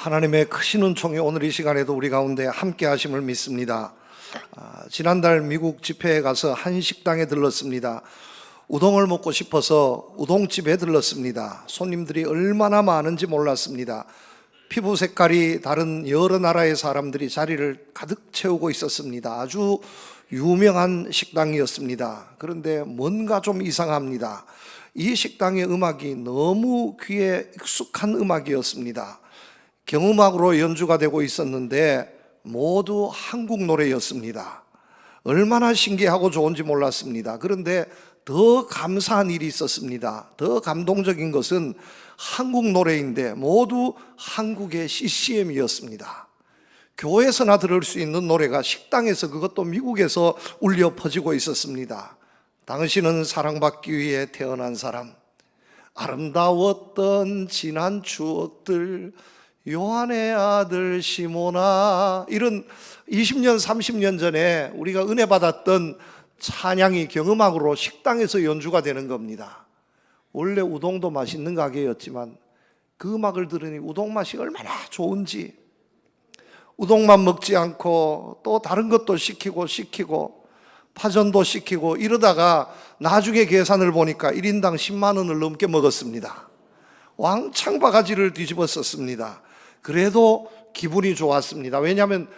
하나님의 크신 은총이 오늘 이 시간에도 우리 가운데 함께 하심을 믿습니다. 지난달 미국 집회에 가서 한 식당에 들렀습니다. 우동을 먹고 싶어서 우동집에 들렀습니다. 손님들이 얼마나 많은지 몰랐습니다. 피부 색깔이 다른 여러 나라의 사람들이 자리를 가득 채우고 있었습니다. 아주 유명한 식당이었습니다. 그런데 뭔가 좀 이상합니다. 이 식당의 음악이 너무 귀에 익숙한 음악이었습니다. 경음악으로 연주가 되고 있었는데 모두 한국 노래였습니다. 얼마나 신기하고 좋은지 몰랐습니다. 그런데 더 감사한 일이 있었습니다. 더 감동적인 것은 한국 노래인데 모두 한국의 CCM이었습니다. 교회에서나 들을 수 있는 노래가 식당에서, 그것도 미국에서 울려 퍼지고 있었습니다. 당신은 사랑받기 위해 태어난 사람, 아름다웠던 지난 추억들, 요한의 아들 시모나, 이런 20년 30년 전에 우리가 은혜 받았던 찬양이 경음악으로 식당에서 연주가 되는 겁니다. 원래 우동도 맛있는 가게였지만 그 음악을 들으니 우동 맛이 얼마나 좋은지, 우동만 먹지 않고 또 다른 것도 시키고 파전도 시키고 이러다가 나중에 계산을 보니까 1인당 10만 원을 넘게 먹었습니다. 왕창 바가지를 뒤집어 썼습니다. 그래도 기분이 좋았습니다. 왜냐하면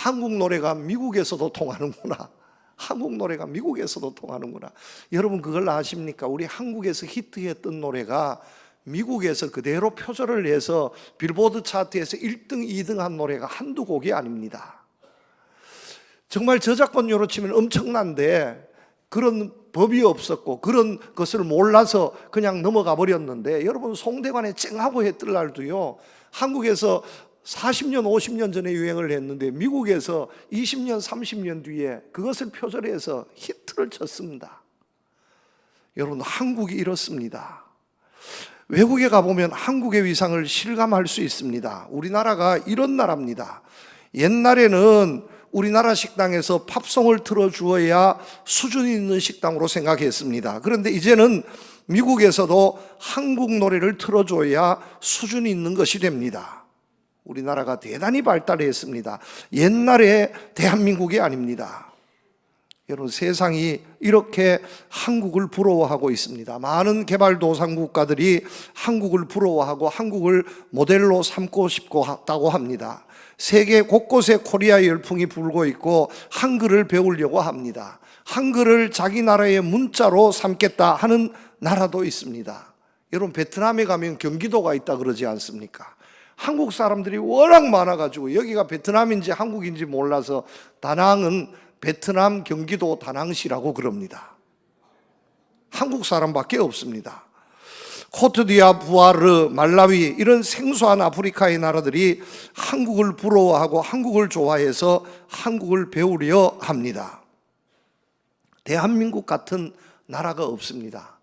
한국 노래가 미국에서도 통하는구나. 한국 노래가 미국에서도 통하는구나. 여러분 그걸 아십니까? 우리 한국에서 히트했던 노래가 미국에서 그대로 표절을 해서 빌보드 차트에서 1등, 2등 한 노래가 한두 곡이 아닙니다. 정말 저작권료로 치면 엄청난데 그런 법이 없었고 그런 것을 몰라서 그냥 넘어가 버렸는데, 여러분 송대관의 쨍하고 해뜰 날도요, 한국에서 40년 50년 전에 유행을 했는데 미국에서 20년 30년 뒤에 그것을 표절해서 히트를 쳤습니다. 여러분 한국이 이렇습니다. 외국에 가보면 한국의 위상을 실감할 수 있습니다. 우리나라가 이런 나라입니다. 옛날에는 우리나라 식당에서 팝송을 틀어주어야 수준이 있는 식당으로 생각했습니다. 그런데 이제는 미국에서도 한국 노래를 틀어줘야 수준이 있는 것이 됩니다. 우리나라가 대단히 발달했습니다. 옛날의 대한민국이 아닙니다. 여러분 세상이 이렇게 한국을 부러워하고 있습니다. 많은 개발도상국가들이 한국을 부러워하고 한국을 모델로 삼고 싶다고 합니다. 세계 곳곳에 코리아 열풍이 불고 있고 한글을 배우려고 합니다. 한글을 자기 나라의 문자로 삼겠다 하는 나라도 있습니다. 여러분 베트남에 가면 경기도가 있다 그러지 않습니까? 한국 사람들이 워낙 많아가지고 여기가 베트남인지 한국인지 몰라서 다낭은 베트남 경기도 다낭시라고 그럽니다. 한국 사람밖에 없습니다. 코트디아부아르, 말라위, 이런 생소한 아프리카의 나라들이 한국을 부러워하고 한국을 좋아해서 한국을 배우려 합니다. 대한민국 같은 나라가 없습니다.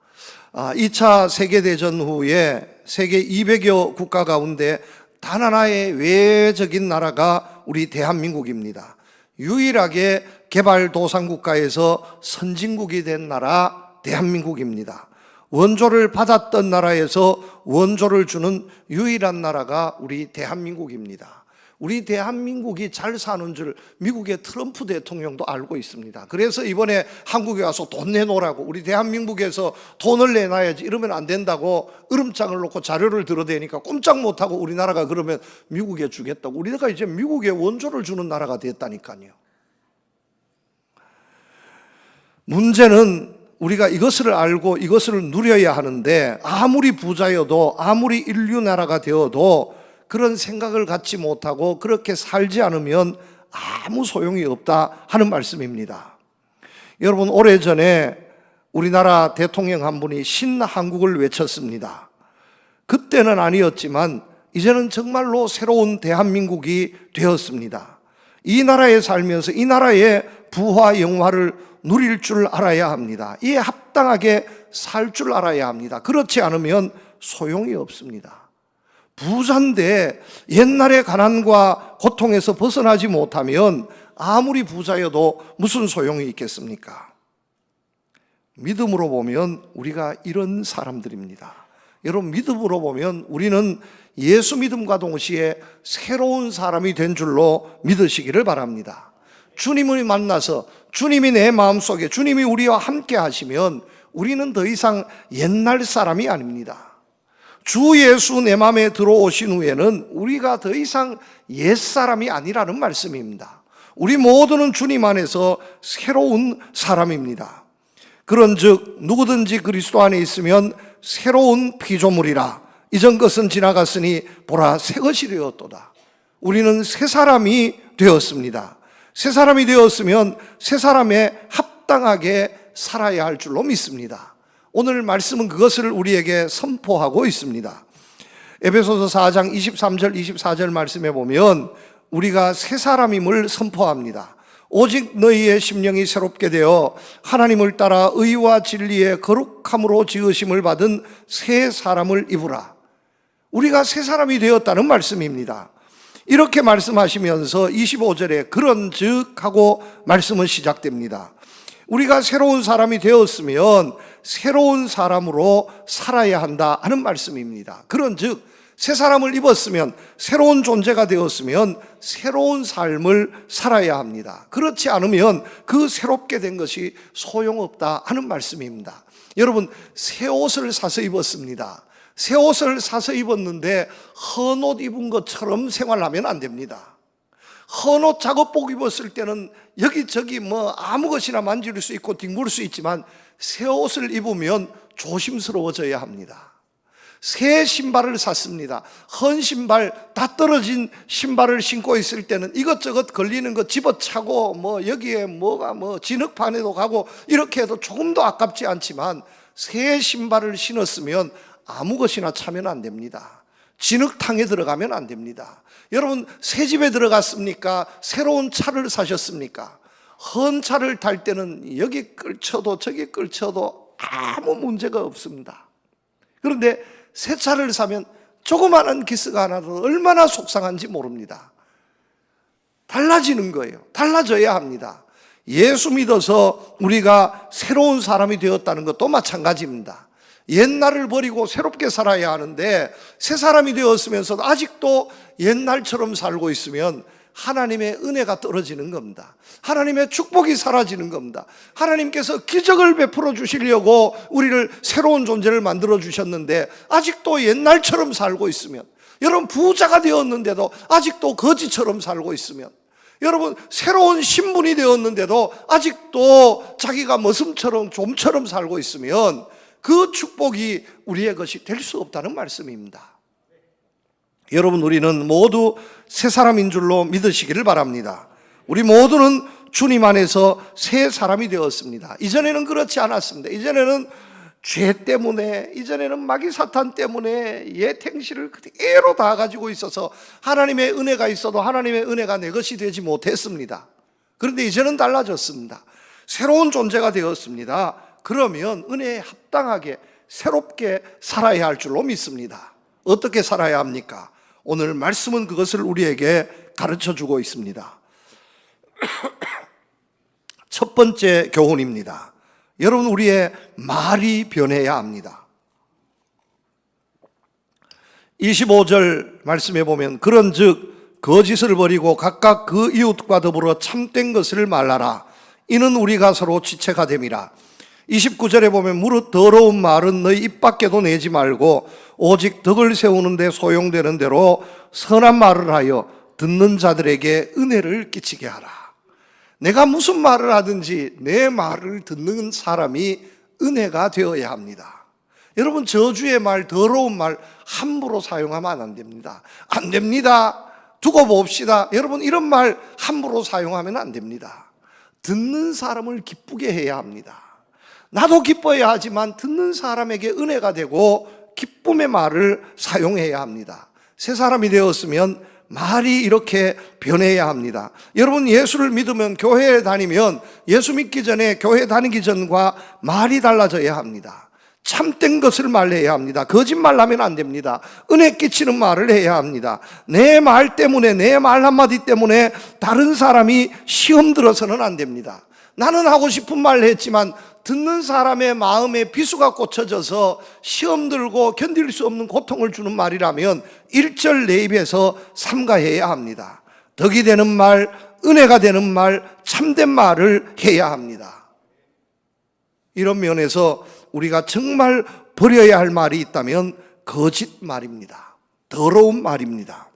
2차 세계대전 후에 세계 200여 국가 가운데 단 하나의 외적인 나라가 우리 대한민국입니다. 유일하게 개발도상국가에서 선진국이 된 나라 대한민국입니다. 원조를 받았던 나라에서 원조를 주는 유일한 나라가 우리 대한민국입니다. 우리 대한민국이 잘 사는 줄 미국의 트럼프 대통령도 알고 있습니다. 그래서 이번에 한국에 와서 돈 내놓으라고, 우리 대한민국에서 돈을 내놔야지, 이러면 안 된다고 으름장을 놓고 자료를 들어대니까 꼼짝 못하고 우리나라가 그러면 미국에 주겠다고, 우리가 이제 미국에 원조를 주는 나라가 됐다니까요. 문제는 우리가 이것을 알고 이것을 누려야 하는데, 아무리 부자여도 아무리 인류 나라가 되어도 그런 생각을 갖지 못하고 그렇게 살지 않으면 아무 소용이 없다 하는 말씀입니다. 여러분 오래전에 우리나라 대통령 한 분이 신한국을 외쳤습니다. 그때는 아니었지만 이제는 정말로 새로운 대한민국이 되었습니다. 이 나라에 살면서 이 나라의 부와 영화를 누릴 줄 알아야 합니다. 이에 합당하게 살 줄 알아야 합니다. 그렇지 않으면 소용이 없습니다. 부자인데 옛날의 가난과 고통에서 벗어나지 못하면 아무리 부자여도 무슨 소용이 있겠습니까? 믿음으로 보면 우리가 이런 사람들입니다. 여러분, 믿음으로 보면 우리는 예수 믿음과 동시에 새로운 사람이 된 줄로 믿으시기를 바랍니다. 주님을 만나서 주님이 내 마음속에, 주님이 우리와 함께 하시면 우리는 더 이상 옛날 사람이 아닙니다. 주 예수 내 마음에 들어오신 후에는 우리가 더 이상 옛사람이 아니라는 말씀입니다. 우리 모두는 주님 안에서 새로운 사람입니다. 그런즉 누구든지 그리스도 안에 있으면 새로운 피조물이라. 이전 것은 지나갔으니 보라 새 것이 되었도다. 우리는 새 사람이 되었습니다. 새 사람이 되었으면 새 사람에 합당하게 살아야 할 줄로 믿습니다. 오늘 말씀은 그것을 우리에게 선포하고 있습니다. 에베소서 4장 23절 24절 말씀에 보면 우리가 새 사람임을 선포합니다. 오직 너희의 심령이 새롭게 되어 하나님을 따라 의와 진리의 거룩함으로 지으심을 받은 새 사람을 입으라. 우리가 새 사람이 되었다는 말씀입니다. 이렇게 말씀하시면서 25절에 그런즉 하고 말씀은 시작됩니다. 우리가 새로운 사람이 되었으면 새로운 사람으로 살아야 한다 하는 말씀입니다. 그런즉 새 사람을 입었으면, 새로운 존재가 되었으면 새로운 삶을 살아야 합니다. 그렇지 않으면 그 새롭게 된 것이 소용없다 하는 말씀입니다. 여러분, 새 옷을 사서 입었습니다. 새 옷을 사서 입었는데 헌 옷 입은 것처럼 생활하면 안 됩니다. 헌 옷 작업복 입었을 때는 여기저기 아무 것이나 만질 수 있고 뒹굴 수 있지만 새 옷을 입으면 조심스러워져야 합니다. 새 신발을 샀습니다. 헌 신발, 다 떨어진 신발을 신고 있을 때는 이것저것 걸리는 거 집어차고 여기에 뭐가 진흙판에도 가고 이렇게 해도 조금도 아깝지 않지만 새 신발을 신었으면 아무 것이나 차면 안 됩니다. 진흙탕에 들어가면 안 됩니다. 여러분, 새 집에 들어갔습니까? 새로운 차를 사셨습니까? 헌 차를 탈 때는 여기 끌쳐도 저기 끌쳐도 아무 문제가 없습니다. 그런데 새 차를 사면 조그마한 기스가 하나도 얼마나 속상한지 모릅니다. 달라지는 거예요. 달라져야 합니다. 예수 믿어서 우리가 새로운 사람이 되었다는 것도 마찬가지입니다. 옛날을 버리고 새롭게 살아야 하는데 새 사람이 되었으면서도 아직도 옛날처럼 살고 있으면 하나님의 은혜가 떨어지는 겁니다. 하나님의 축복이 사라지는 겁니다. 하나님께서 기적을 베풀어 주시려고 우리를 새로운 존재를 만들어 주셨는데 아직도 옛날처럼 살고 있으면, 여러분 부자가 되었는데도 아직도 거지처럼 살고 있으면, 여러분 새로운 신분이 되었는데도 아직도 자기가 머슴처럼 좀처럼 살고 있으면 그 축복이 우리의 것이 될 수 없다는 말씀입니다. 여러분, 우리는 모두 새 사람인 줄로 믿으시기를 바랍니다. 우리 모두는 주님 안에서 새 사람이 되었습니다. 이전에는 그렇지 않았습니다. 이전에는 죄 때문에, 이전에는 마귀 사탄 때문에 옛 행실을 그대로 다 가지고 있어서 하나님의 은혜가 있어도 하나님의 은혜가 내 것이 되지 못했습니다. 그런데 이제는 달라졌습니다. 새로운 존재가 되었습니다. 그러면 은혜에 합당하게 새롭게 살아야 할 줄로 믿습니다. 어떻게 살아야 합니까? 오늘 말씀은 그것을 우리에게 가르쳐주고 있습니다. 첫 번째 교훈입니다. 여러분, 우리의 말이 변해야 합니다. 25절 말씀해 보면 그런즉 거짓을 버리고 각각 그 이웃과 더불어 참된 것을 말하라. 이는 우리가 서로 지체가 됨이라. 29절에 보면 무릇 더러운 말은 너희 입 밖에도 내지 말고 오직 덕을 세우는 데 소용되는 대로 선한 말을 하여 듣는 자들에게 은혜를 끼치게 하라. 내가 무슨 말을 하든지 내 말을 듣는 사람이 은혜가 되어야 합니다. 여러분, 저주의 말, 더러운 말 함부로 사용하면 안 됩니다. 안 됩니다. 두고 봅시다. 여러분, 이런 말 함부로 사용하면 안 됩니다. 듣는 사람을 기쁘게 해야 합니다. 나도 기뻐야 하지만 듣는 사람에게 은혜가 되고 기쁨의 말을 사용해야 합니다. 새 사람이 되었으면 말이 이렇게 변해야 합니다. 여러분, 예수를 믿으면, 교회에 다니면 예수 믿기 전에, 교회 다니기 전과 말이 달라져야 합니다. 참된 것을 말해야 합니다. 거짓말하면 안 됩니다. 은혜 끼치는 말을 해야 합니다. 내 말 때문에, 내 말 한마디 때문에 다른 사람이 시험 들어서는 안 됩니다. 나는 하고 싶은 말 했지만 듣는 사람의 마음에 비수가 꽂혀져서 시험 들고 견딜 수 없는 고통을 주는 말이라면 1절 내 입에서 삼가해야 합니다. 덕이 되는 말, 은혜가 되는 말, 참된 말을 해야 합니다. 이런 면에서 우리가 정말 버려야 할 말이 있다면 거짓말입니다. 더러운 말입니다.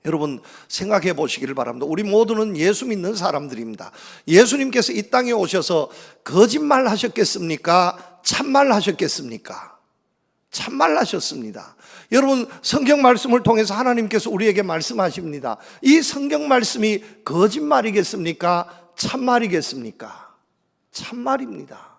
여러분 생각해 보시기를 바랍니다. 우리 모두는 예수 믿는 사람들입니다. 예수님께서 이 땅에 오셔서 거짓말 하셨겠습니까? 참말 하셨겠습니까? 참말 하셨습니다. 여러분 성경 말씀을 통해서 하나님께서 우리에게 말씀하십니다. 이 성경 말씀이 거짓말이겠습니까? 참말이겠습니까? 참말입니다.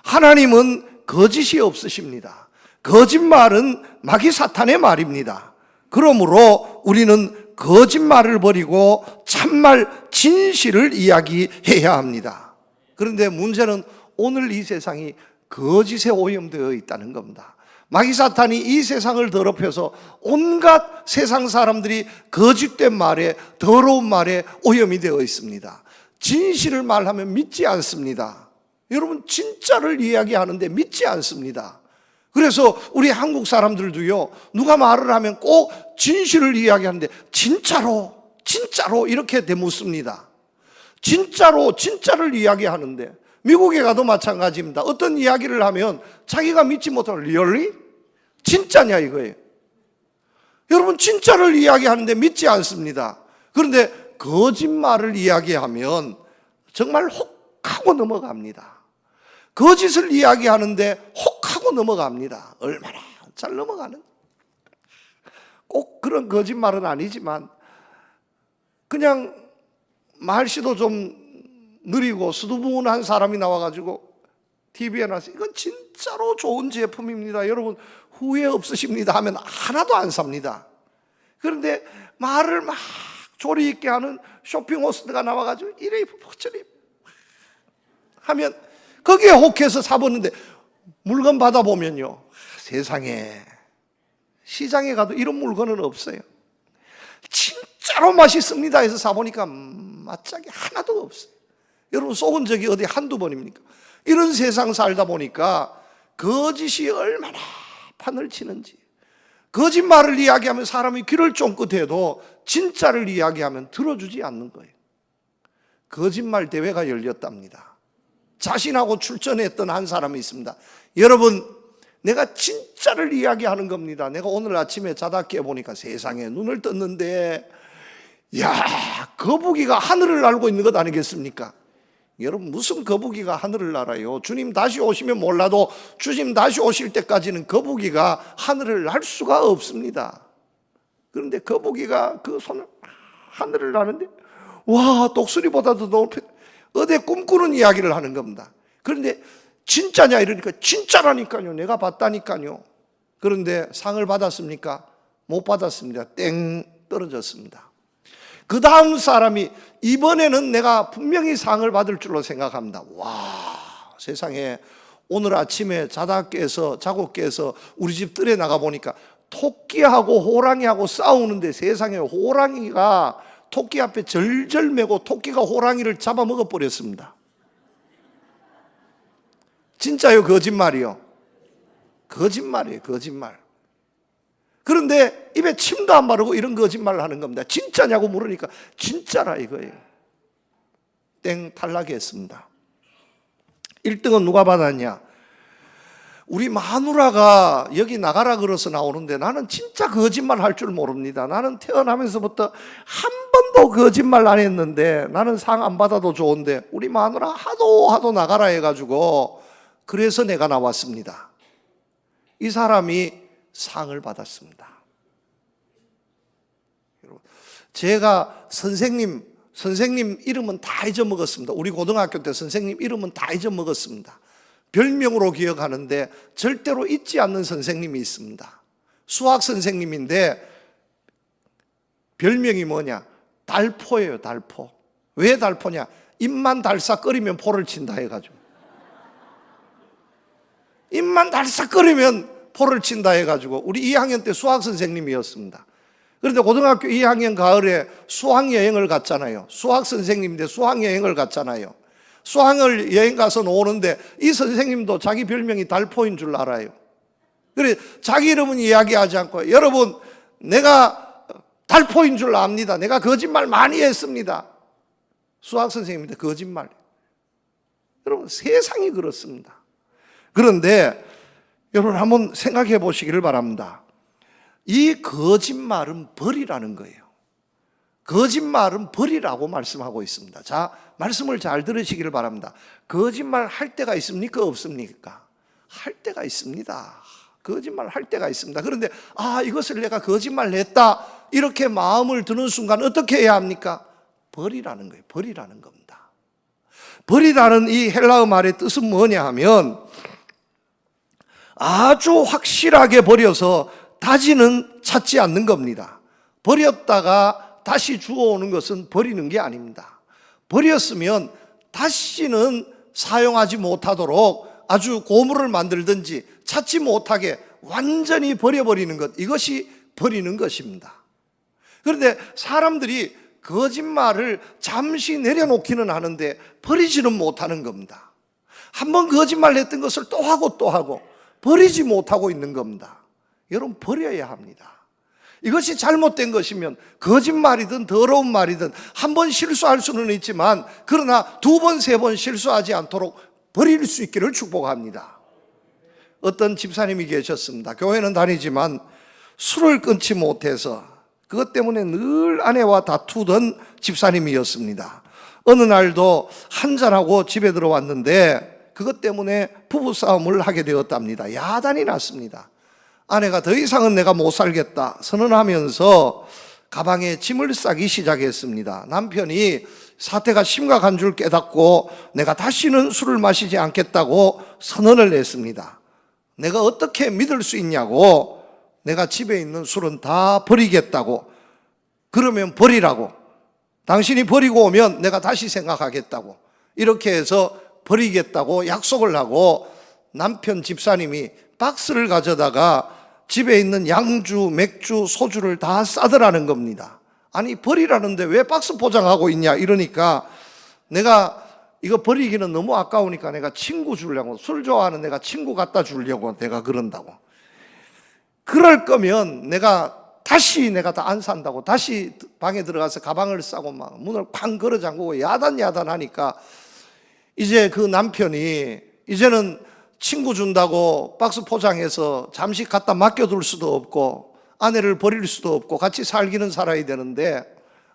하나님은 거짓이 없으십니다. 거짓말은 마귀 사탄의 말입니다. 그러므로 우리는 거짓말을 버리고 참말, 진실을 이야기해야 합니다. 그런데 문제는 오늘 이 세상이 거짓에 오염되어 있다는 겁니다. 마귀 사탄이 이 세상을 더럽혀서 온갖 세상 사람들이 거짓된 말에, 더러운 말에 오염이 되어 있습니다. 진실을 말하면 믿지 않습니다. 여러분 진짜를 이야기하는데 믿지 않습니다. 그래서 우리 한국 사람들도요, 누가 말을 하면 꼭 진실을 이야기하는데 진짜로 이렇게 되묻습니다. 진짜를 이야기하는데 미국에 가도 마찬가지입니다. 어떤 이야기를 하면 자기가 믿지 못하는 really? 진짜냐 이거예요. 여러분 진짜를 이야기하는데 믿지 않습니다. 그런데 거짓말을 이야기하면 정말 혹하고 넘어갑니다. 거짓을 이야기하는데 혹하고 넘어갑니다. 얼마나 잘 넘어가는? 꼭 그런 거짓말은 아니지만 그냥 말씨도 좀 느리고 수두분한 사람이 나와가지고 TV에 나와서 이건 진짜로 좋은 제품입니다. 여러분 후회 없으십니다 하면 하나도 안 삽니다. 그런데 말을 막 조리 있게 하는 쇼핑 호스트가 나와가지고 이래 저리 하면 거기에 혹해서 사보는데 물건 받아보면요, 세상에 시장에 가도 이런 물건은 없어요. 진짜로 맛있습니다 해서 사보니까 맛짝이 하나도 없어요. 여러분 속은 적이 어디 한두 번입니까? 이런 세상 살다 보니까 거짓이 얼마나 판을 치는지, 거짓말을 이야기하면 사람이 귀를 쫑긋해도 진짜를 이야기하면 들어주지 않는 거예요. 거짓말 대회가 열렸답니다. 자신하고 출전했던 한 사람이 있습니다. 여러분 내가 진짜를 이야기하는 겁니다. 내가 오늘 아침에 자다 깨보니까 세상에 눈을 떴는데 야, 거북이가 하늘을 날고 있는 것 아니겠습니까? 여러분 무슨 거북이가 하늘을 날아요? 주님 다시 오시면 몰라도 주님 다시 오실 때까지는 거북이가 하늘을 날 수가 없습니다. 그런데 거북이가 그 손을 하늘을 나는데 와, 독수리보다도 높이 어디 꿈꾸는 이야기를 하는 겁니다. 그런데 진짜냐 이러니까 진짜라니까요. 내가 봤다니까요. 그런데 상을 받았습니까? 못 받았습니다. 땡 떨어졌습니다. 그 다음 사람이 이번에는 내가 분명히 상을 받을 줄로 생각합니다. 와, 세상에 오늘 아침에 자다 깨서 자고 깨서 우리 집 뜰에 나가 보니까 토끼하고 호랑이하고 싸우는데 세상에 호랑이가 토끼 앞에 절절매고 토끼가 호랑이를 잡아먹어 버렸습니다. 진짜요? 거짓말이요? 거짓말이에요. 거짓말. 그런데 입에 침도 안 바르고 이런 거짓말을 하는 겁니다. 진짜냐고 물으니까 진짜라 이거예요. 땡, 탈락했습니다. 1등은 누가 받았냐? 우리 마누라가 여기 나가라 그래서 나오는데 나는 진짜 거짓말 할 줄 모릅니다. 나는 태어나면서부터 한 번도 거짓말 안 했는데 나는 상 안 받아도 좋은데 우리 마누라 하도 나가라 해가지고 그래서 내가 나왔습니다. 이 사람이 상을 받았습니다. 제가 선생님 이름은 다 잊어먹었습니다. 우리 고등학교 때 선생님 이름은 다 잊어먹었습니다. 별명으로 기억하는데 절대로 잊지 않는 선생님이 있습니다. 수학 선생님인데 별명이 뭐냐? 달포예요. 달포. 왜 달포냐? 입만 달싹거리면 포를 친다 해가지고. 입만 달싹거리면 포를 친다 해가지고 우리 2학년 때 수학 선생님이었습니다. 그런데 고등학교 2학년 가을에 수학여행을 갔잖아요. 수학 선생님인데 수학여행을 갔잖아요. 수학을 여행 가서 노는데 이 선생님도 자기 별명이 달포인 줄 알아요. 그래 자기 이름은 이야기하지 않고 여러분 내가 달포인 줄 압니다. 내가 거짓말 많이 했습니다. 수학 선생님인데 거짓말. 여러분 세상이 그렇습니다. 그런데 여러분 한번 생각해 보시기를 바랍니다. 이 거짓말은 벌이라는 거예요. 거짓말은 벌이라고 말씀하고 있습니다. 자, 말씀을 잘 들으시기를 바랍니다. 거짓말 할 때가 있습니까? 없습니까? 할 때가 있습니다. 거짓말 할 때가 있습니다. 그런데 이것을 내가 거짓말 했다 이렇게 마음을 드는 순간 어떻게 해야 합니까? 벌이라는 거예요. 벌이라는 겁니다. 벌이라는 이 헬라어 말의 뜻은 뭐냐 하면 아주 확실하게 버려서 다시는 찾지 않는 겁니다. 버렸다가 다시 주워오는 것은 버리는 게 아닙니다. 버렸으면 다시는 사용하지 못하도록 아주 고물을 만들든지 찾지 못하게 완전히 버려버리는 것, 이것이 버리는 것입니다. 그런데 사람들이 거짓말을 잠시 내려놓기는 하는데 버리지는 못하는 겁니다. 한번 거짓말 했던 것을 또 하고 또 하고 버리지 못하고 있는 겁니다. 여러분 버려야 합니다. 이것이 잘못된 것이면 거짓말이든 더러운 말이든 한 번 실수할 수는 있지만 그러나 두 번, 세 번 실수하지 않도록 버릴 수 있기를 축복합니다. 어떤 집사님이 계셨습니다. 교회는 다니지만 술을 끊지 못해서 그것 때문에 늘 아내와 다투던 집사님이었습니다. 어느 날도 한잔하고 집에 들어왔는데 그것 때문에 부부싸움을 하게 되었답니다. 야단이 났습니다. 아내가 더 이상은 내가 못 살겠다 선언하면서 가방에 짐을 싸기 시작했습니다. 남편이 사태가 심각한 줄 깨닫고 내가 다시는 술을 마시지 않겠다고 선언을 했습니다. 내가 어떻게 믿을 수 있냐고, 내가 집에 있는 술은 다 버리겠다고, 그러면 버리라고, 당신이 버리고 오면 내가 다시 생각하겠다고, 이렇게 해서 버리겠다고 약속을 하고 남편 집사님이 박스를 가져다가 집에 있는 양주, 맥주, 소주를 다 싸더라는 겁니다. 아니 버리라는데 왜 박스 포장하고 있냐 이러니까 내가 이거 버리기는 너무 아까우니까 내가 친구 주려고, 술 좋아하는 내가 친구 갖다 주려고 내가 그런다고. 그럴 거면 내가 다 안 산다고 다시 방에 들어가서 가방을 싸고 막 문을 쾅 걸어 잠그고 야단하니까 이제 그 남편이 이제는 친구 준다고 박스 포장해서 잠시 갖다 맡겨둘 수도 없고 아내를 버릴 수도 없고 같이 살기는 살아야 되는데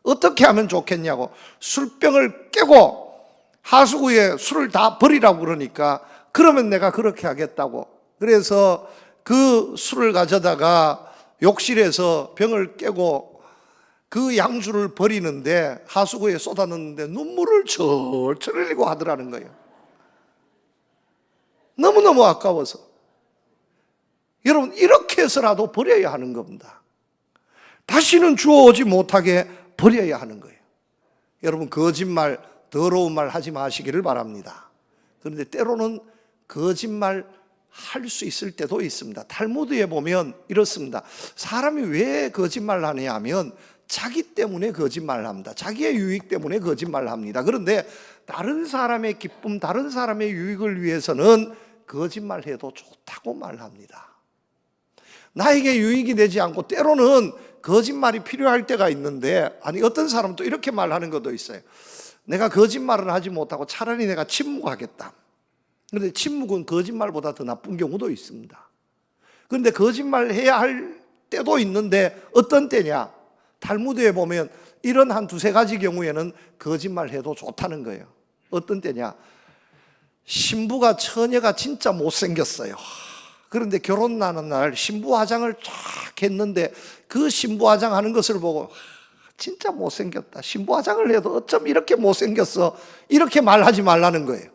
어떻게 하면 좋겠냐고 술병을 깨고 하수구에 술을 다 버리라고 그러니까 그러면 내가 그렇게 하겠다고. 그래서 그 술을 가져다가 욕실에서 병을 깨고 그 양주를 버리는데 하수구에 쏟아넣는데 눈물을 철철 흘리고 하더라는 거예요. 너무너무 아까워서. 여러분 이렇게 해서라도 버려야 하는 겁니다. 다시는 주워오지 못하게 버려야 하는 거예요. 여러분 거짓말, 더러운 말 하지 마시기를 바랍니다. 그런데 때로는 거짓말 할 수 있을 때도 있습니다. 탈무드에 보면 이렇습니다. 사람이 왜 거짓말을 하냐 하면 자기 때문에 거짓말을 합니다. 자기의 유익 때문에 거짓말을 합니다. 그런데 다른 사람의 기쁨, 다른 사람의 유익을 위해서는 거짓말해도 좋다고 말합니다. 나에게 유익이 되지 않고 때로는 거짓말이 필요할 때가 있는데, 아니 어떤 사람은 또 이렇게 말하는 것도 있어요. 내가 거짓말을 하지 못하고 차라리 내가 침묵하겠다. 그런데 침묵은 거짓말보다 더 나쁜 경우도 있습니다. 그런데 거짓말 해야 할 때도 있는데 어떤 때냐? 탈무드에 보면 이런 한 두세 가지 경우에는 거짓말 해도 좋다는 거예요. 어떤 때냐? 신부가 처녀가 진짜 못생겼어요. 그런데 결혼하는 날 신부 화장을 쫙 했는데 그 신부 화장하는 것을 보고 진짜 못생겼다. 신부 화장을 해도 어쩜 이렇게 못생겼어. 이렇게 말하지 말라는 거예요.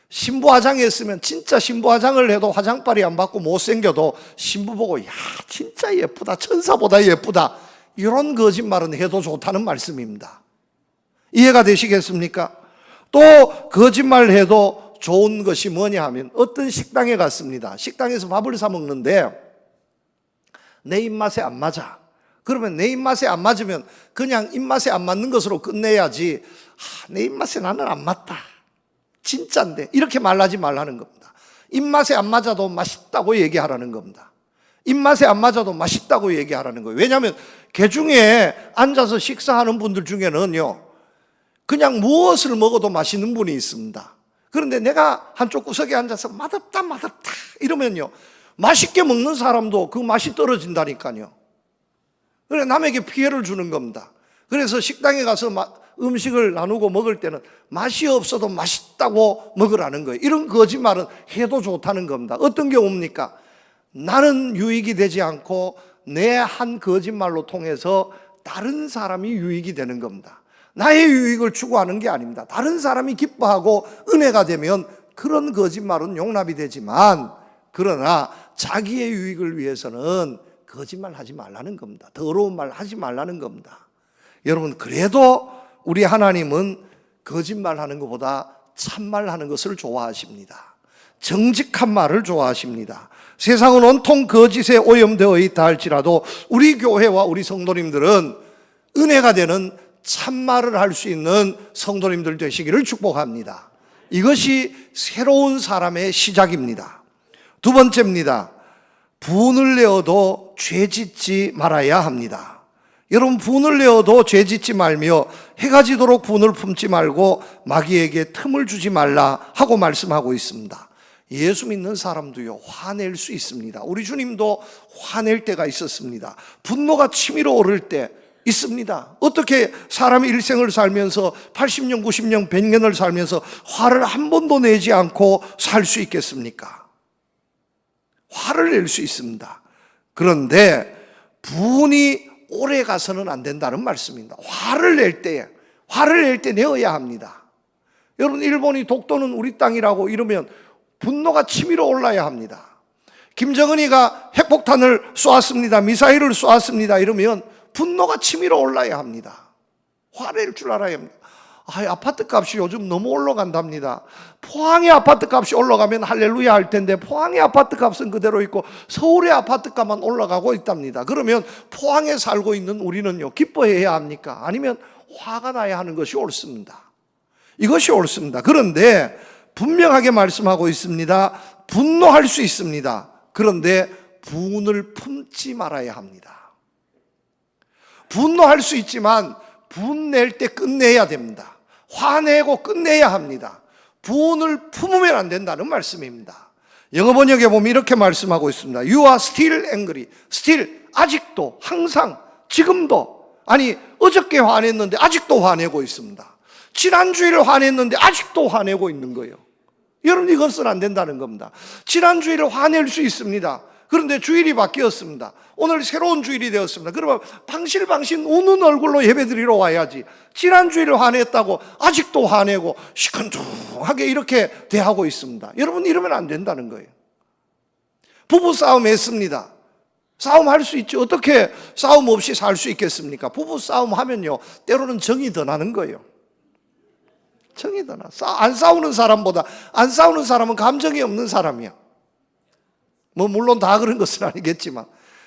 신부 화장했으면 진짜 신부 화장을 해도 화장빨이 안 받고 못생겨도 신부 보고 야 진짜 예쁘다. 천사보다 예쁘다. 이런 거짓말은 해도 좋다는 말씀입니다. 이해가 되시겠습니까? 또 거짓말 해도 좋은 것이 뭐냐 하면 어떤 식당에 갔습니다. 식당에서 밥을 사 먹는데 내 입맛에 안 맞아. 그러면 내 입맛에 안 맞으면 그냥 입맛에 안 맞는 것으로 끝내야지. 내 입맛에 나는 안 맞다. 진짜인데 이렇게 말하지 말라는 겁니다. 입맛에 안 맞아도 맛있다고 얘기하라는 겁니다. 입맛에 안 맞아도 맛있다고 얘기하라는 거예요. 왜냐하면 개중에 앉아서 식사하는 분들 중에는요, 그냥 무엇을 먹어도 맛있는 분이 있습니다. 그런데 내가 한쪽 구석에 앉아서 맛없다 맛없다 이러면요, 맛있게 먹는 사람도 그 맛이 떨어진다니까요. 그래 남에게 피해를 주는 겁니다. 그래서 식당에 가서 음식을 나누고 먹을 때는 맛이 없어도 맛있다고 먹으라는 거예요. 이런 거짓말은 해도 좋다는 겁니다. 어떤 경우입니까? 나는 유익이 되지 않고 내 한 거짓말로 통해서 다른 사람이 유익이 되는 겁니다. 나의 유익을 추구하는 게 아닙니다. 다른 사람이 기뻐하고 은혜가 되면 그런 거짓말은 용납이 되지만, 그러나 자기의 유익을 위해서는 거짓말 하지 말라는 겁니다. 더러운 말 하지 말라는 겁니다. 여러분, 그래도 우리 하나님은 거짓말 하는 것보다 참말 하는 것을 좋아하십니다. 정직한 말을 좋아하십니다. 세상은 온통 거짓에 오염되어 있다 할지라도 우리 교회와 우리 성도님들은 은혜가 되는 참말을 할 수 있는 성도님들 되시기를 축복합니다. 이것이 새로운 사람의 시작입니다. 두 번째입니다. 분을 내어도 죄짓지 말아야 합니다. 여러분, 분을 내어도 죄짓지 말며 해가 지도록 분을 품지 말고 마귀에게 틈을 주지 말라 하고 말씀하고 있습니다. 예수 믿는 사람도요, 화낼 수 있습니다. 우리 주님도 화낼 때가 있었습니다. 분노가 치밀어 오를 때 있습니다. 어떻게 사람이 일생을 살면서 80년, 90년, 100년을 살면서 화를 한 번도 내지 않고 살 수 있겠습니까? 화를 낼 수 있습니다. 그런데 분이 오래 가서는 안 된다는 말씀입니다. 화를 낼 때 내어야 합니다. 여러분, 일본이 독도는 우리 땅이라고 이러면 분노가 치밀어 올라야 합니다. 김정은이가 핵폭탄을 쏘았습니다. 미사일을 쏘았습니다. 이러면 분노가 치밀어 올라야 합니다. 화낼 줄 알아야 합니다. 아파트 값이 요즘 너무 올라간답니다. 포항의 아파트 값이 올라가면 할렐루야 할 텐데 포항의 아파트 값은 그대로 있고 서울의 아파트 값만 올라가고 있답니다. 그러면 포항에 살고 있는 우리는요, 기뻐해야 합니까? 아니면 화가 나야 하는 것이 옳습니다. 이것이 옳습니다. 그런데 분명하게 말씀하고 있습니다. 분노할 수 있습니다. 그런데 분을 품지 말아야 합니다. 분노할 수 있지만 분낼 때 끝내야 됩니다. 화내고 끝내야 합니다. 분을 품으면 안 된다는 말씀입니다. 영어 번역에 보면 이렇게 말씀하고 있습니다. You are still angry. still, 아직도, 항상, 지금도. 아니, 어저께 화냈는데 아직도 화내고 있습니다. 지난주일 화냈는데 아직도 화내고 있는 거예요. 여러분, 이것은 안 된다는 겁니다. 지난주일을 화낼 수 있습니다. 그런데 주일이 바뀌었습니다. 오늘 새로운 주일이 되었습니다. 그러면 방실방실 우는 얼굴로 예배드리러 와야지. 지난주일을 화냈다고 아직도 화내고 시큰둥하게 이렇게 대하고 있습니다. 여러분, 이러면 안 된다는 거예요. 부부싸움 했습니다. 싸움할 수 있죠. 어떻게 싸움 없이 살 수 있겠습니까? 부부싸움 하면요, 때로는 정이 더 나는 거예요. 정이 더 나. 안 싸우는 사람보다, 안 싸우는 사람은 감정이 없는 사람이야. 물론 다 그런 것은 아니겠지만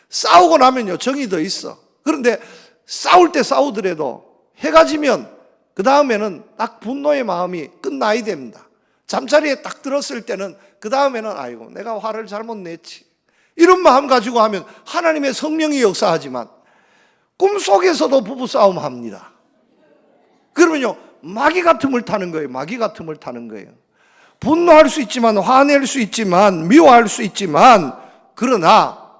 싸우고 나면요, 정이 더 있어. 그런데 싸울 때 싸우더라도 해가 지면 그 다음에는 딱 분노의 마음이 끝나야 됩니다. 잠자리에 딱 들었을 때는 그 다음에는 아이고 내가 화를 잘못 냈지, 이런 마음 가지고 하면 하나님의 성령이 역사하지만 꿈속에서도 부부싸움 합니다. 그러면요, 마귀가 틈을 타는 거예요. 마귀가 틈을 타는 거예요. 분노할 수 있지만, 화낼 수 있지만, 미워할 수 있지만, 그러나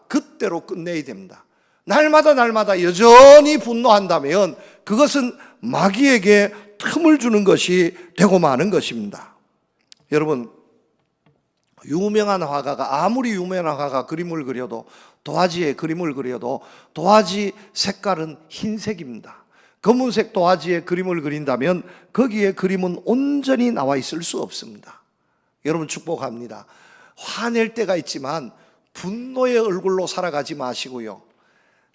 그때로 끝내야 됩니다. 날마다 여전히 분노한다면 그것은 마귀에게 틈을 주는 것이 되고 마는 것입니다. 여러분, 유명한 화가가, 아무리 유명한 화가가 그림을 그려도, 도화지에 그림을 그려도 도화지 색깔은 흰색입니다. 검은색 도화지에 그림을 그린다면 거기에 그림은 온전히 나와 있을 수 없습니다. 여러분, 축복합니다. 화낼 때가 있지만 분노의 얼굴로 살아가지 마시고요,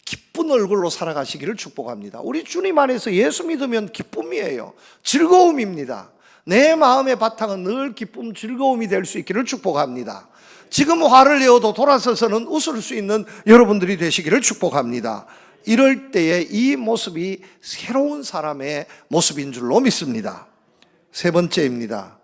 기쁜 얼굴로 살아가시기를 축복합니다. 우리 주님 안에서 예수 믿으면 기쁨이에요. 즐거움입니다. 내 마음의 바탕은 늘 기쁨, 즐거움이 될 수 있기를 축복합니다. 지금 화를 내어도 돌아서서는 웃을 수 있는 여러분들이 되시기를 축복합니다. 이럴 때에 이 모습이 새로운 사람의 모습인 줄로 믿습니다. 세 번째입니다.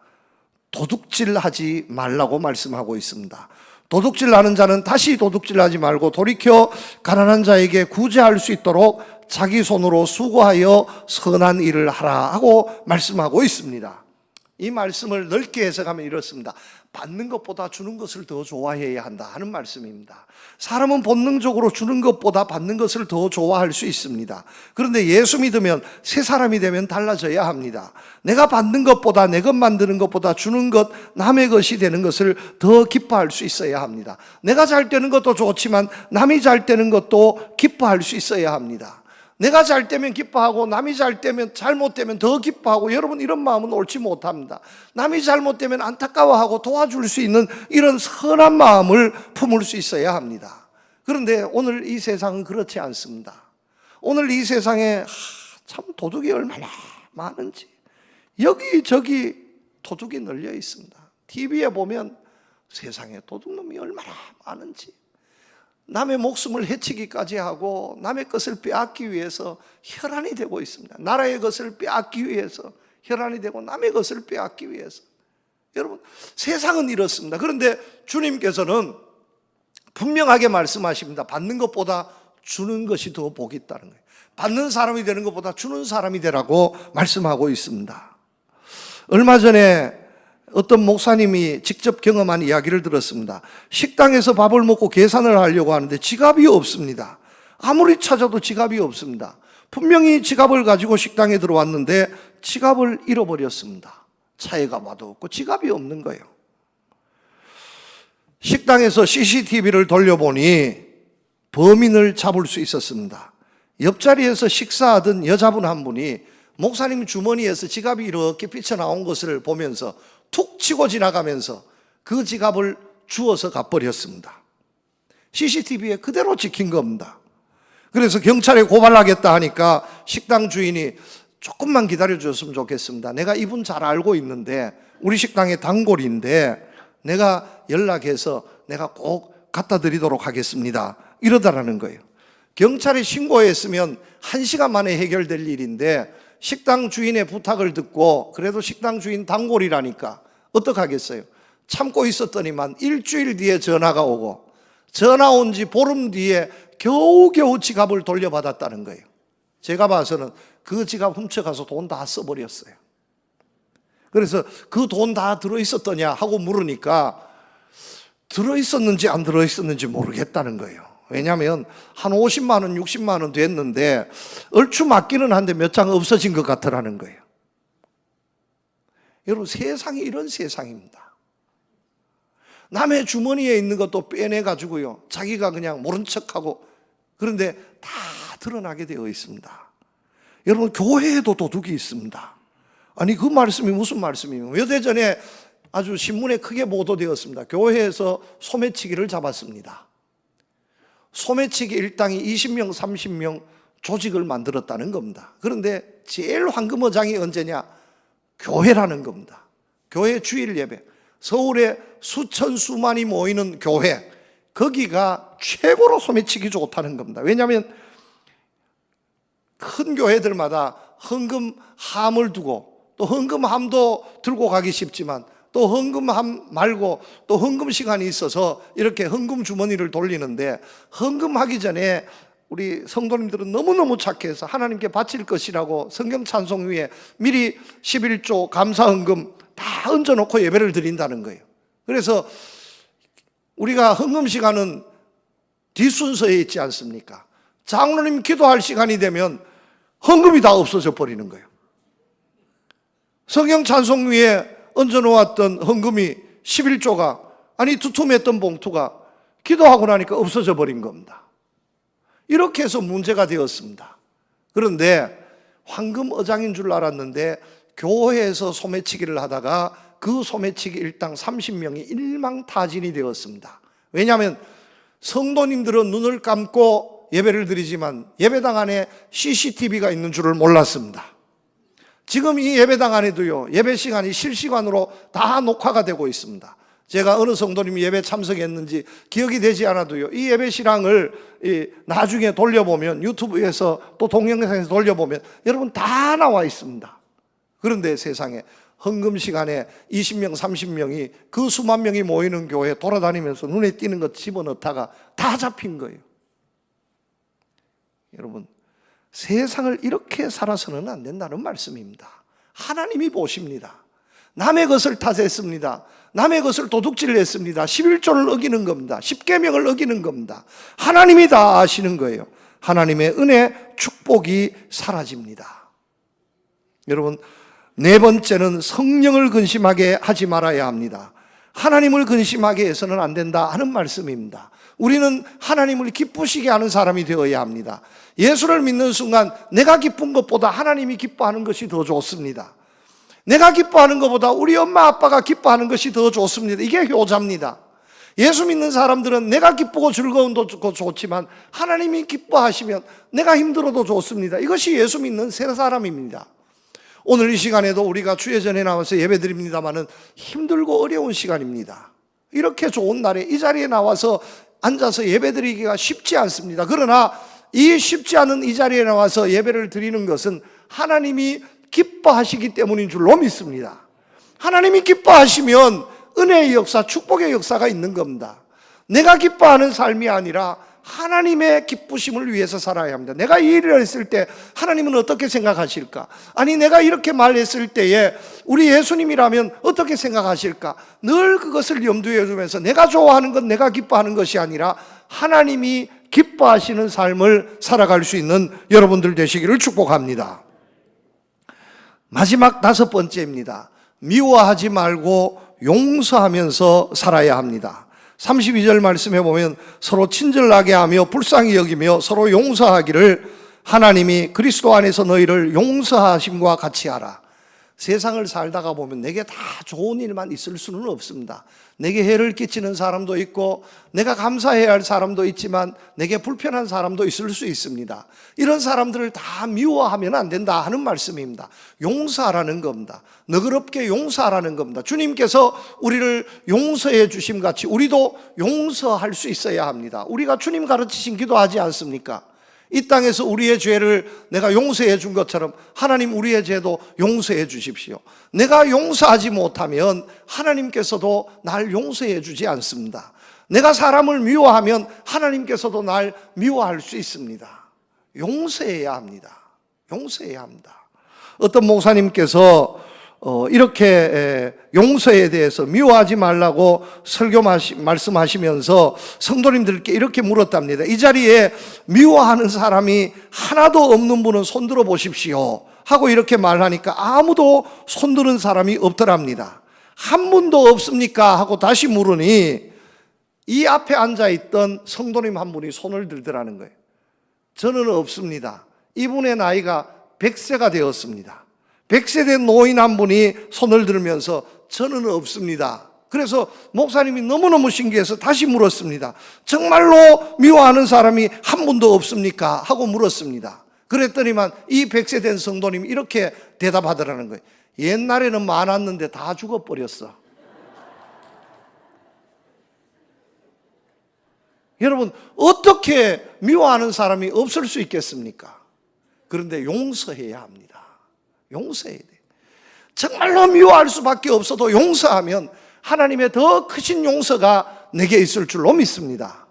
도둑질하지 말라고 말씀하고 있습니다. 도둑질하는 자는 다시 도둑질하지 말고 돌이켜 가난한 자에게 구제할 수 있도록 자기 손으로 수고하여 선한 일을 하라 하고 말씀하고 있습니다. 이 말씀을 넓게 해석하면 이렇습니다. 받는 것보다 주는 것을 더 좋아해야 한다 하는 말씀입니다. 사람은 본능적으로 주는 것보다 받는 것을 더 좋아할 수 있습니다. 그런데 예수 믿으면 새 사람이 되면 달라져야 합니다. 내가 받는 것보다, 내 것 만드는 것보다 주는 것, 남의 것이 되는 것을 더 기뻐할 수 있어야 합니다. 내가 잘 되는 것도 좋지만 남이 잘 되는 것도 기뻐할 수 있어야 합니다. 내가 잘 되면 기뻐하고 남이 잘 되면, 잘못되면 더 기뻐하고, 여러분 이런 마음은 옳지 못합니다. 남이 잘못되면 안타까워하고 도와줄 수 있는 이런 선한 마음을 품을 수 있어야 합니다. 그런데 오늘 이 세상은 그렇지 않습니다. 오늘 이 세상에 참 도둑이 얼마나 많은지, 여기저기 도둑이 널려 있습니다. TV에 보면 세상에 도둑놈이 얼마나 많은지, 남의 목숨을 해치기까지 하고 남의 것을 빼앗기 위해서 혈안이 되고 있습니다. 나라의 것을 빼앗기 위해서 혈안이 되고 남의 것을 빼앗기 위해서. 여러분, 세상은 이렇습니다. 그런데 주님께서는 분명하게 말씀하십니다. 받는 것보다 주는 것이 더 복이 있다는 거예요. 받는 사람이 되는 것보다 주는 사람이 되라고 말씀하고 있습니다. 얼마 전에 어떤 목사님이 직접 경험한 이야기를 들었습니다. 식당에서 밥을 먹고 계산을 하려고 하는데 지갑이 없습니다. 아무리 찾아도 지갑이 없습니다. 분명히 지갑을 가지고 식당에 들어왔는데 지갑을 잃어버렸습니다. 차에 가봐도 없고 지갑이 없는 거예요. 식당에서 CCTV를 돌려보니 범인을 잡을 수 있었습니다. 옆자리에서 식사하던 여자분 한 분이 목사님 주머니에서 지갑이 이렇게 삐쳐나온 것을 보면서 툭 치고 지나가면서 그 지갑을 주워서 가버렸습니다. CCTV에 그대로 찍힌 겁니다. 그래서 경찰에 고발하겠다 하니까 식당 주인이 조금만 기다려줬으면 좋겠습니다. 내가 이분 잘 알고 있는데 우리 식당의 단골인데 내가 연락해서 내가 꼭 갖다 드리도록 하겠습니다. 이러더라는 거예요. 경찰에 신고했으면 1시간 만에 해결될 일인데 식당 주인의 부탁을 듣고, 그래도 식당 주인 단골이라니까 어떡하겠어요. 참고 있었더니만 일주일 뒤에 전화가 오고, 전화 온 지 보름 뒤에 겨우겨우 지갑을 돌려받았다는 거예요. 제가 봐서는 그 지갑 훔쳐가서 돈 다 써버렸어요. 그래서 그 돈 다 들어있었더냐 하고 물으니까 들어있었는지 안 들어있었는지 모르겠다는 거예요. 왜냐하면 한 50만 원, 60만 원 됐는데 얼추 맞기는 한데 몇 장 없어진 것 같더라는 거예요. 여러분, 세상이 이런 세상입니다. 남의 주머니에 있는 것도 빼내가지고요, 자기가 그냥 모른 척하고, 그런데 다 드러나게 되어 있습니다. 여러분, 교회에도 도둑이 있습니다. 아니, 그 말씀이 무슨 말씀이에요? 몇 해 전에 아주 신문에 크게 보도되었습니다. 교회에서 소매치기를 잡았습니다. 소매치기 일당이 20명, 30명 조직을 만들었다는 겁니다. 그런데 제일 황금어장이 언제냐? 교회라는 겁니다. 교회 주일 예배, 서울에 수천 수만이 모이는 교회, 거기가 최고로 소매치기 좋다는 겁니다. 왜냐하면 큰 교회들마다 헌금함을 두고, 또 헌금함도 들고 가기 쉽지만 또 헌금함 말고 또 헌금 시간이 있어서 이렇게 헌금 주머니를 돌리는데, 헌금하기 전에 우리 성도님들은 너무너무 착해서 하나님께 바칠 것이라고 성경 찬송 위에 미리 11조 감사헌금 다 얹어놓고 예배를 드린다는 거예요. 그래서 우리가 헌금 시간은 뒷순서에 있지 않습니까? 장로님 기도할 시간이 되면 헌금이 다 없어져 버리는 거예요. 성경 찬송 위에 얹어놓았던 헌금이 11조가, 아니 두툼했던 봉투가 기도하고 나니까 없어져 버린 겁니다. 이렇게 해서 문제가 되었습니다. 그런데 황금어장인 줄 알았는데 교회에서 소매치기를 하다가 그 소매치기 일당 30명이 일망타진이 되었습니다. 왜냐하면 성도님들은 눈을 감고 예배를 드리지만 예배당 안에 CCTV가 있는 줄을 몰랐습니다. 지금 이 예배당 안에도요, 예배 시간이 실시간으로 다 녹화가 되고 있습니다. 제가 어느 성도님이 예배 참석했는지 기억이 되지 않아도요, 이 예배 실황을 나중에 돌려보면, 유튜브에서 또 동영상에서 돌려보면 여러분 다 나와 있습니다. 그런데 세상에 헌금 시간에 20명, 30명이 그 수만 명이 모이는 교회에 돌아다니면서 눈에 띄는 것 집어넣다가 다 잡힌 거예요. 여러분, 세상을 이렇게 살아서는 안 된다는 말씀입니다. 하나님이 보십니다. 남의 것을 탓했습니다. 남의 것을 도둑질을 했습니다. 11조를 어기는 겁니다. 10계명을 어기는 겁니다. 하나님이 다 아시는 거예요. 하나님의 은혜, 축복이 사라집니다. 여러분, 네 번째는 성령을 근심하게 하지 말아야 합니다. 하나님을 근심하게 해서는 안 된다 하는 말씀입니다. 우리는 하나님을 기쁘시게 하는 사람이 되어야 합니다. 예수를 믿는 순간 내가 기쁜 것보다 하나님이 기뻐하는 것이 더 좋습니다. 내가 기뻐하는 것보다 우리 엄마 아빠가 기뻐하는 것이 더 좋습니다. 이게 효자입니다. 예수 믿는 사람들은 내가 기쁘고 즐거움도 좋지만 하나님이 기뻐하시면 내가 힘들어도 좋습니다. 이것이 예수 믿는 새 사람입니다. 오늘 이 시간에도 우리가 주예전에 나와서 예배드립니다마는 힘들고 어려운 시간입니다. 이렇게 좋은 날에 이 자리에 나와서 앉아서 예배드리기가 쉽지 않습니다. 그러나 이 쉽지 않은 이 자리에 나와서 예배를 드리는 것은 하나님이 기뻐하시기 때문인 줄로 믿습니다. 하나님이 기뻐하시면 은혜의 역사, 축복의 역사가 있는 겁니다. 내가 기뻐하는 삶이 아니라 하나님의 기쁘심을 위해서 살아야 합니다. 내가 이 일을 했을 때 하나님은 어떻게 생각하실까? 아니, 내가 이렇게 말했을 때에 우리 예수님이라면 어떻게 생각하실까? 늘 그것을 염두에 두면서 내가 좋아하는 건 내가 기뻐하는 것이 아니라 하나님이 기뻐하시는 삶을 살아갈 수 있는 여러분들 되시기를 축복합니다. 마지막 다섯 번째입니다. 미워하지 말고 용서하면서 살아야 합니다. 32절 말씀해 보면 서로 친절하게 하며 불쌍히 여기며 서로 용서하기를 하나님이 그리스도 안에서 너희를 용서하심과 같이 하라. 세상을 살다가 보면 내게 다 좋은 일만 있을 수는 없습니다. 내게 해를 끼치는 사람도 있고 내가 감사해야 할 사람도 있지만 내게 불편한 사람도 있을 수 있습니다. 이런 사람들을 다 미워하면 안 된다 하는 말씀입니다. 용서하라는 겁니다. 너그럽게 용서하라는 겁니다. 주님께서 우리를 용서해 주심 같이 우리도 용서할 수 있어야 합니다. 우리가 주님 가르치신 기도하지 않습니까? 이 땅에서 우리의 죄를 내가 용서해 준 것처럼 하나님 우리의 죄도 용서해 주십시오. 내가 용서하지 못하면 하나님께서도 날 용서해 주지 않습니다. 내가 사람을 미워하면 하나님께서도 날 미워할 수 있습니다. 용서해야 합니다. 용서해야 합니다. 어떤 목사님께서 이렇게 용서에 대해서 미워하지 말라고 설교 말씀하시면서 성도님들께 이렇게 물었답니다. 이 자리에 미워하는 사람이 하나도 없는 분은 손들어 보십시오 하고 이렇게 말하니까 아무도 손드는 사람이 없더랍니다. 한 분도 없습니까? 하고 다시 물으니 이 앞에 앉아있던 성도님 한 분이 손을 들더라는 거예요. 저는 없습니다. 이분의 나이가 100세가 되었습니다. 100세 된 노인 한 분이 손을 들면서 저는 없습니다. 그래서 목사님이 너무너무 신기해서 다시 물었습니다. 정말로 미워하는 사람이 한 분도 없습니까? 하고 물었습니다. 그랬더니만 이 100세 된 성도님이 이렇게 대답하더라는 거예요. 옛날에는 많았는데 다 죽어버렸어. 여러분, 어떻게 미워하는 사람이 없을 수 있겠습니까? 그런데 용서해야 합니다. 용서해야 돼. 정말로 미워할 수밖에 없어도 용서하면 하나님의 더 크신 용서가 내게 있을 줄로 믿습니다.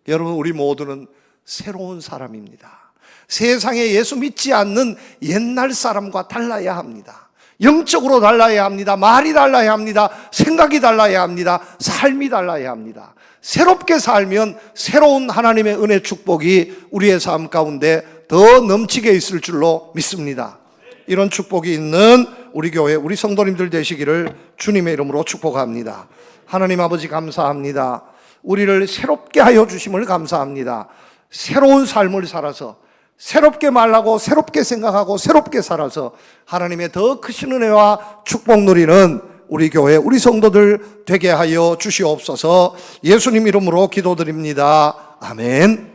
여러분, 우리 모두는 새로운 사람입니다. 세상에 예수 믿지 않는 옛날 사람과 달라야 합니다. 영적으로 달라야 합니다. 말이 달라야 합니다. 생각이 달라야 합니다. 삶이 달라야 합니다. 새롭게 살면 새로운 하나님의 은혜 축복이 우리의 삶 가운데 더 넘치게 있을 줄로 믿습니다. 이런 축복이 있는 우리 교회, 우리 성도님들 되시기를 주님의 이름으로 축복합니다. 하나님 아버지 감사합니다. 우리를 새롭게 하여 주심을 감사합니다. 새로운 삶을 살아서 새롭게 말하고 새롭게 생각하고 새롭게 살아서 하나님의 더 크신 은혜와 축복 누리는 우리 교회, 우리 성도들 되게 하여 주시옵소서. 예수님 이름으로 기도드립니다. 아멘.